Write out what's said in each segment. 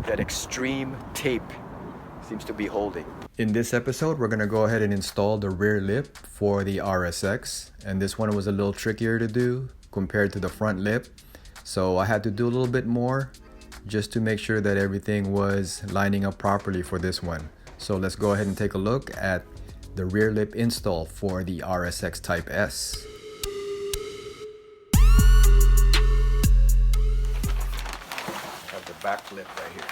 that extreme tape seems to be holding. In this episode, we're gonna go ahead and install the rear lip for the RSX, and this one was a little trickier to do compared to the front lip, so I had to do a little bit more just to make sure that everything was lining up properly for this one. So let's go ahead and take a look at the rear lip install for the RSX Type S. I have the back lip right here.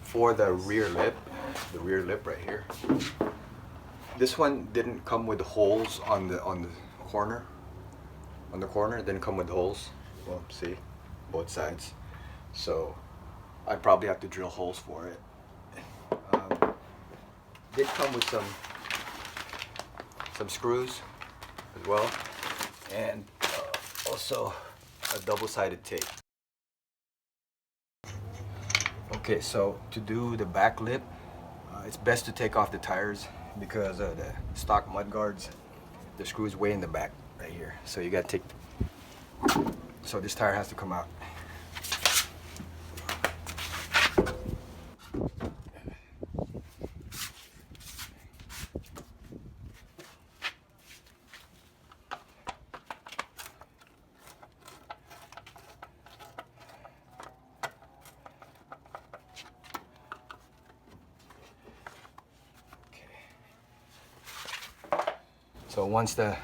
For the rear lip right here. This one didn't come with holes on the corner. On the corner, it didn't come with holes. Well, see, both sides. So I probably have to drill holes for it. Did come with some screws as well, and also a double-sided tape. Okay, so to do the back lip, it's best to take off the tires because of the stock mud guards. The screw's way in the back right here. So you gotta take, so this tire has to come out. So once that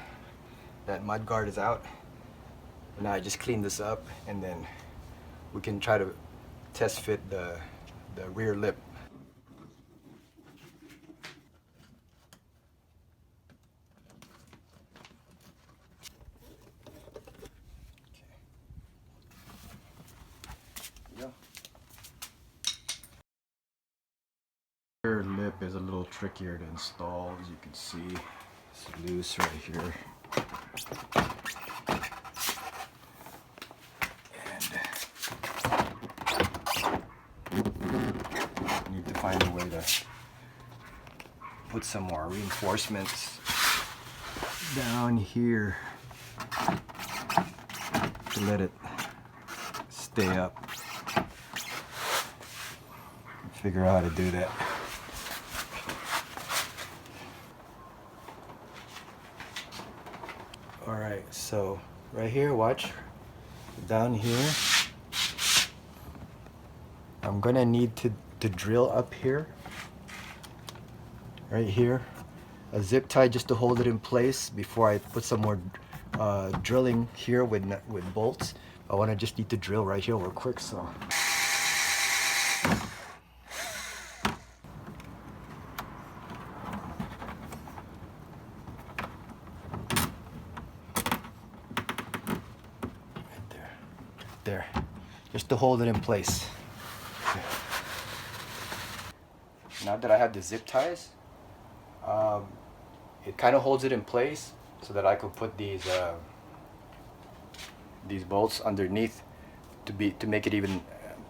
mud guard is out, now I just clean this up, and then we can try to test fit the rear lip. Okay. Rear lip is a little trickier to install, as you can see. It's loose right here. And need to find a way to put some more reinforcements down here to let it stay up. Figure out how to do that. Alright, so right here, watch, down here, I'm gonna need to drill up here, right here, a zip tie just to hold it in place before I put some more drilling here with bolts. I wanna just need to drill right here real quick, so. There, just to hold it in place. Now that I have the zip ties, it kind of holds it in place so that I could put these bolts underneath to make it even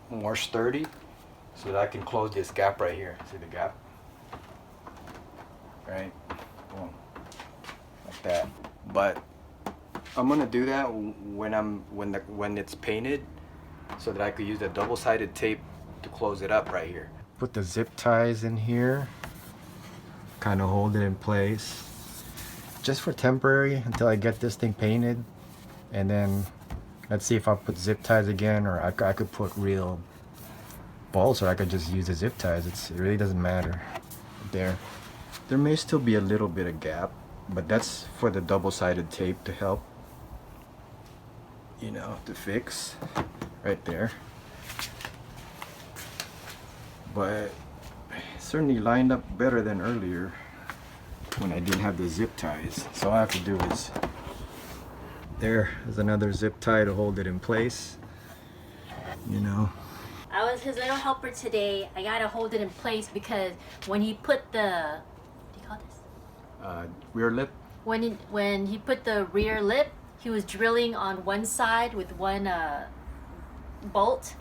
more sturdy, so that I can close this gap right here. See the gap? Right? Boom. Like that. But I'm gonna do that when it's painted, so that I could use a double-sided tape to close it up right here. Put the zip ties in here, kind of hold it in place, just for temporary until I get this thing painted, and then let's see if I put zip ties again, or I could put real bolts, or I could just use the zip ties. It really doesn't matter. There may still be a little bit of gap, but that's for the double-sided tape to help, you know, to fix right there. But certainly lined up better than earlier when I didn't have the zip ties. So all I have to do is, there's another zip tie to hold it in place, you know. I was his little helper today. I gotta hold it in place because when he put the, what do you call this? Rear lip. When he put the rear lip, he was drilling on one side with one bolt.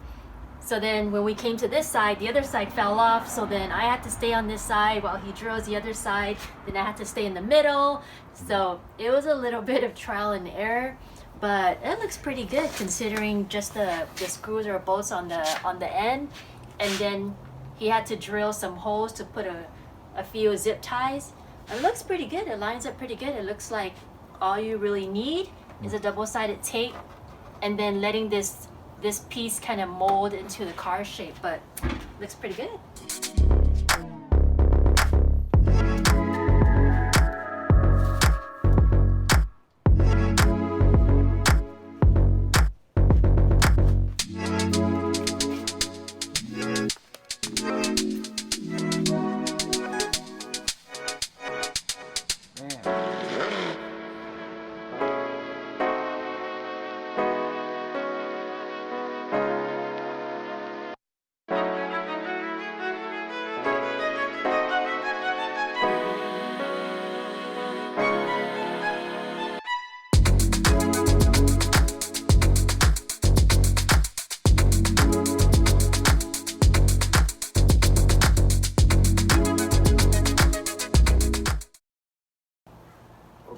So then when we came to this side, the other side fell off. So then I had to stay on this side while he drills the other side. Then I had to stay in the middle. So it was a little bit of trial and error, but it looks pretty good considering just the screws or bolts on the end. And then he had to drill some holes to put a few zip ties. It looks pretty good. It lines up pretty good. It looks like all you really need is a double-sided tape and then letting this piece kind of mold into the car shape, but looks pretty good.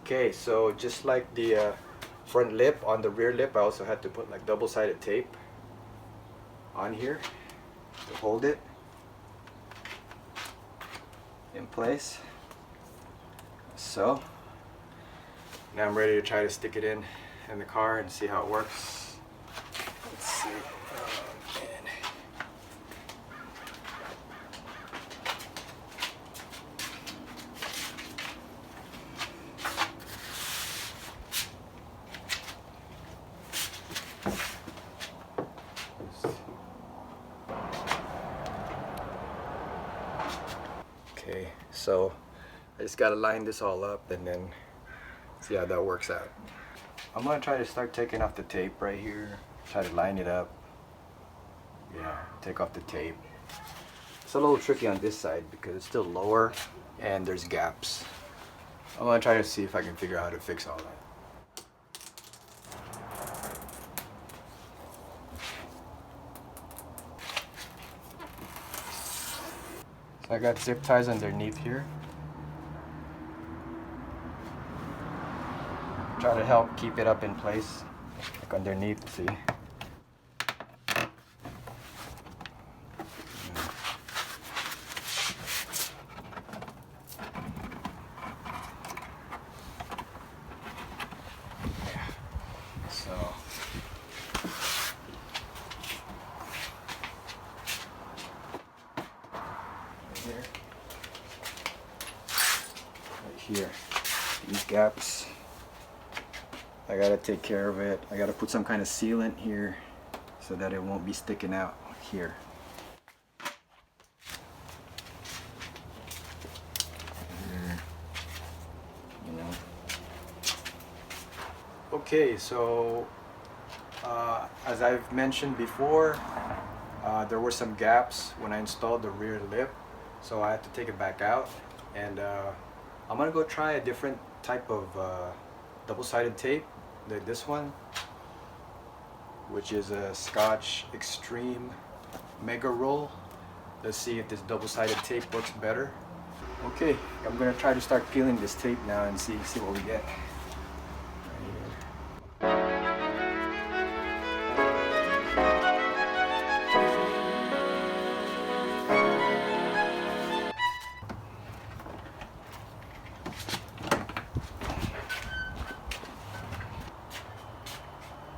Okay, so just like the front lip, on the rear lip I also had to put like double-sided tape on here to hold it in place. So now I'm ready to try to stick it in the car and see how it works. Let's see. Oh, man. Okay, so I just gotta line this all up and then see how that works out. I'm gonna try to start taking off the tape right here, try to line it up. Yeah, take off the tape. It's a little tricky on this side because it's still lower and there's gaps. I'm gonna try to see if I can figure out how to fix all that. So I got zip ties underneath here. Try to help keep it up in place, like underneath, see? Yeah. So right here, these gaps, I gotta take care of it. I gotta put some kind of sealant here so that it won't be sticking out here. You know. Okay, so as I've mentioned before, there were some gaps when I installed the rear lip, so I had to take it back out, and I'm gonna go try a different type of double-sided tape, like this one, which is a Scotch Extreme Mega Roll. Let's see if this double-sided tape works better. Okay, I'm gonna try to start peeling this tape now and see what we get.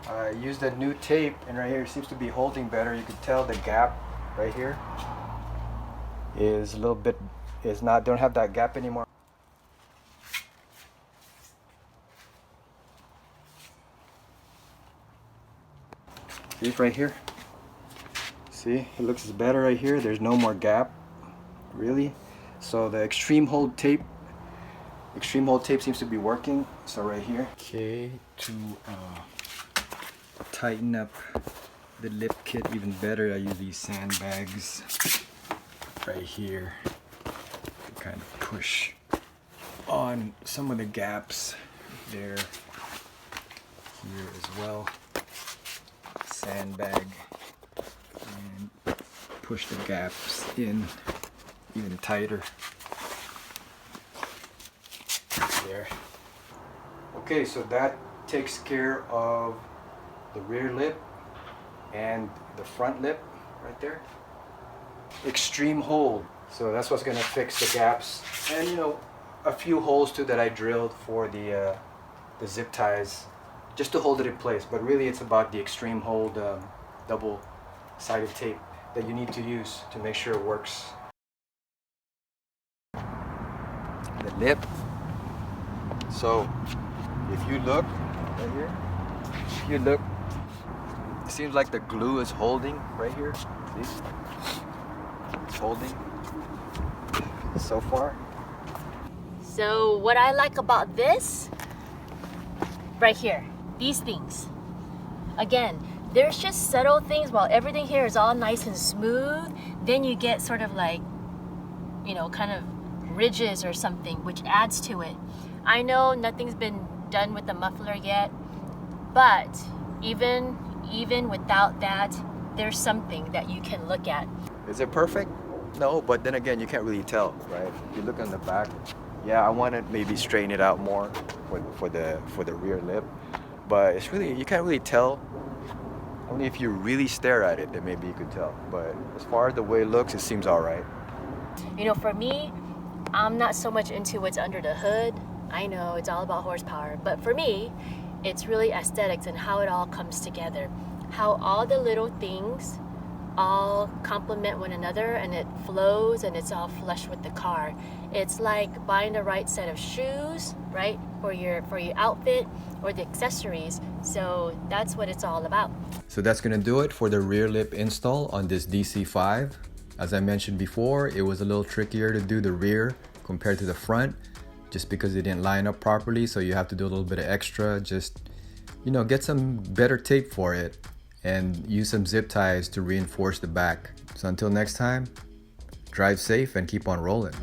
I used a new tape, and right here it seems to be holding better. You can tell the gap right here is a little bit, don't have that gap anymore. See right here? See, it looks better right here. There's no more gap, really. So the extreme hold tape seems to be working. So right here. Okay, to tighten up the lip kit even better, I use these sandbags right here to kind of push on some of the gaps there, here as well. Sandbag push the gaps in even tighter. There. Okay, so that takes care of the rear lip and the front lip right there. Extreme hold. So that's what's gonna fix the gaps, and you know, a few holes too that I drilled for the zip ties, just to hold it in place. But really, it's about the extreme hold double-sided tape that you need to use to make sure it works. The lip. So if you look right here, if you look, it seems like the glue is holding right here. See? It's holding so far. So what I like about this, right here, these things, again, there's just subtle things. While everything here is all nice and smooth, then you get sort of like, you know, kind of ridges or something, which adds to it. I know nothing's been done with the muffler yet, but even without that, there's something that you can look at. Is it perfect? No, but then again, you can't really tell, right? If you look on the back, yeah, I want to maybe straighten it out more for the rear lip, but it's really, you can't really tell. Only if you really stare at it, then maybe you could tell. But as far as the way it looks, it seems all right. You know, for me, I'm not so much into what's under the hood. I know it's all about horsepower, but for me, it's really aesthetics and how it all comes together. How all the little things all complement one another, and it flows and it's all flush with the car. It's like buying the right set of shoes, right, for your outfit or the accessories. So that's what it's all about. So that's gonna do it for the rear lip install on this DC5. As I mentioned before, it was a little trickier to do the rear compared to the front, just because it didn't line up properly. So you have to do a little bit of extra, just, you know, get some better tape for it and use some zip ties to reinforce the back. So until next time, drive safe and keep on rolling.